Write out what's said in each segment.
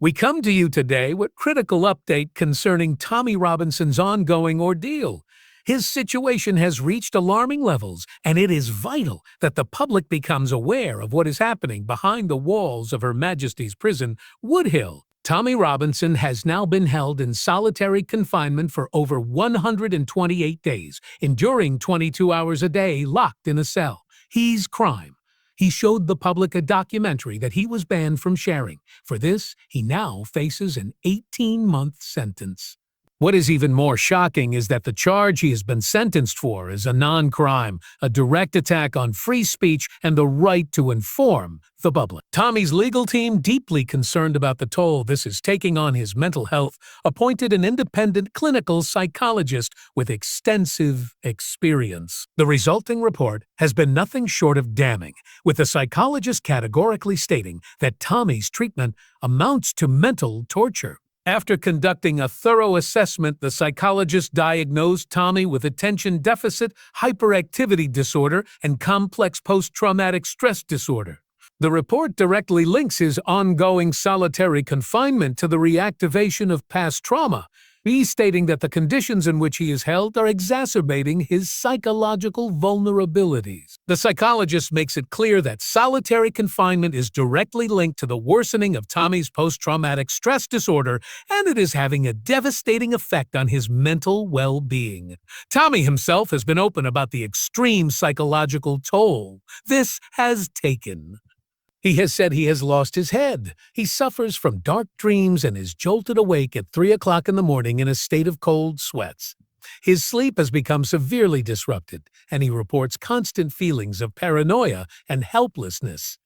We come to you today with critical update concerning Tommy Robinson's ongoing ordeal. His situation has reached alarming levels, and it is vital that the public becomes aware of what is happening behind the walls of Her Majesty's Prison, Woodhill. Tommy Robinson has now been held in solitary confinement for over 128 days, enduring 22 hours a day locked in a cell. His crime: he showed the public a documentary that he was banned from sharing. For this, he now faces an 18-month sentence. What is even more shocking is that the charge he has been sentenced for is a non-crime, a direct attack on free speech and the right to inform the public. Tommy's legal team, deeply concerned about the toll this is taking on his mental health, appointed an independent clinical psychologist with extensive experience. The resulting report has been nothing short of damning, with the psychologist categorically stating that Tommy's treatment amounts to mental torture. After conducting a thorough assessment, the psychologist diagnosed Tommy with attention deficit hyperactivity disorder and complex post-traumatic stress disorder. The report directly links his ongoing solitary confinement to the reactivation of past trauma, stating that the conditions in which he is held are exacerbating his psychological vulnerabilities. The psychologist makes it clear that solitary confinement is directly linked to the worsening of Tommy's post-traumatic stress disorder, and it is having a devastating effect on his mental well-being. Tommy himself has been open about the extreme psychological toll this has taken. He has said he has lost his head. He suffers from dark dreams and is jolted awake at 3 o'clock in the morning in a state of cold sweats. His sleep has become severely disrupted, and he reports constant feelings of paranoia and helplessness.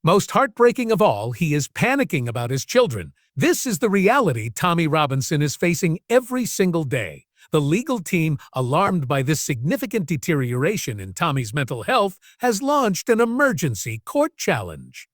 Most heartbreaking of all, he is panicking about his children. This is the reality Tommy Robinson is facing every single day. The legal team, alarmed by this significant deterioration in Tommy's mental health, has launched an emergency court challenge.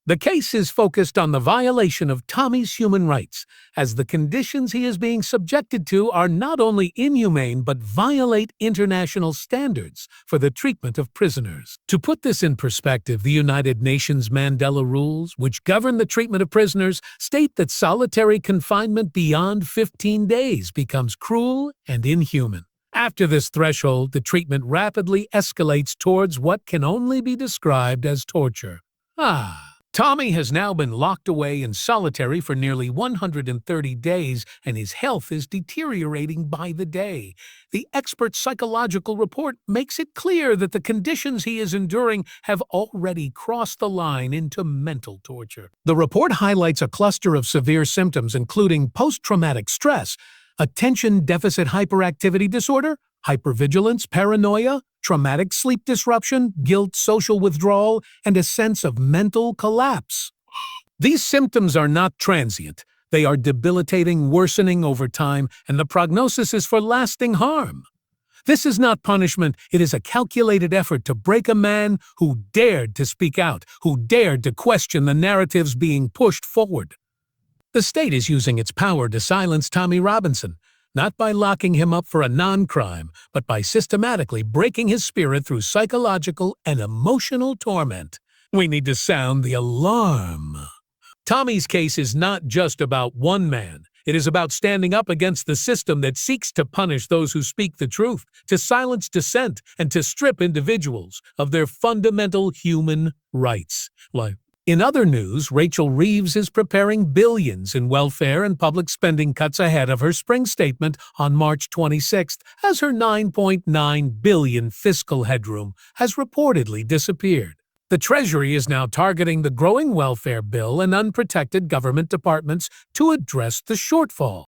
The case is focused on the violation of Tommy's human rights, as the conditions he is being subjected to are not only inhumane but violate international standards for the treatment of prisoners. To put this in perspective, the United Nations Mandela Rules, which govern the treatment of prisoners, state that solitary confinement beyond 15 days becomes cruel and inhuman. After this threshold, the treatment rapidly escalates towards what can only be described as torture. Tommy has now been locked away in solitary for nearly 130 days, and his health is deteriorating by the day. The expert psychological report makes it clear that the conditions he is enduring have already crossed the line into mental torture. The report highlights a cluster of severe symptoms including post-traumatic stress, attention deficit hyperactivity disorder, hypervigilance, paranoia, traumatic sleep disruption, guilt, social withdrawal, and a sense of mental collapse. These symptoms are not transient. They are debilitating, worsening over time, and the prognosis is for lasting harm. This is not punishment. It is a calculated effort to break a man who dared to speak out, who dared to question the narratives being pushed forward. The state is using its power to silence Tommy Robinson, not by locking him up for a non-crime, but by systematically breaking his spirit through psychological and emotional torment. We need to sound the alarm. Tommy's case is not just about one man. It is about standing up against the system that seeks to punish those who speak the truth, to silence dissent, and to strip individuals of their fundamental human rights. In other news, Rachel Reeves is preparing billions in welfare and public spending cuts ahead of her spring statement on March 26th, as her $9.9 billion fiscal headroom has reportedly disappeared. The Treasury is now targeting the growing welfare bill and unprotected government departments to address the shortfall.